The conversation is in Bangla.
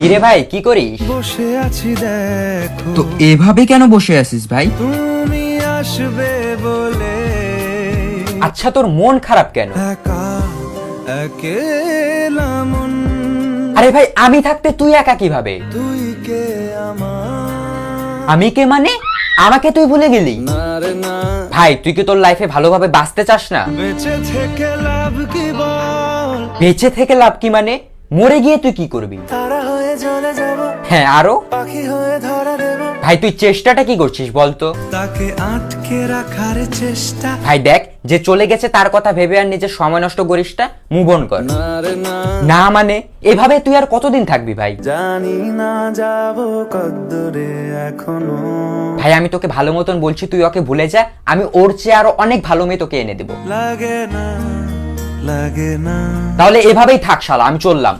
কিরে ভাই কি করিস? বসে আছি দেখো, তো এভাবে কেন বসে আছিস ভাই? তুমি আসবে বলে আচ্ছা তোর মন খারাপ কেন? একা একেলা মন, আরে ভাই আমি থাকতে তুই একা কিভাবে? তুই কে আমার আমি কে মানে? আমাকে তুই ভুলে গেলি? না রে না, ভাই তুই কি তোর লাইফে ভালোভাবে বাঁচতে চাস না? বেঁচে থেকে লাভ কি বল, বেঁচে থেকে লাভ কি মানে? মরে গিয়ে তুই কি করবি? তারা হয়ে জ্বলে যাব, হ্যাঁ আরো? পাখি হয়ে ধরা দেব, ভাই তুই চেষ্টাটা কি করছিস বলতো? তাকে আটকে রাখার চেষ্টা, ভাই দেখ যে চলে গেছে তার কথা ভেবে আর নিজের সময় নষ্ট করিস না, মুভ অন কর। না রে না, না মানে এভাবে তুই আর কতদিন থাকবি ভাই? জানি না যাব কদ্দূরে এখনো, ভাই আমি তোকে ভালো মতন বলছি তুই ওকে ভুলে যা, আমি ওর চেয়ে আরো অনেক ভালো মেয়ে তোকে এনে দেবো। লাগে না লাগে না। তাহলে এভাবেই থাক শালা, আমি চললাম।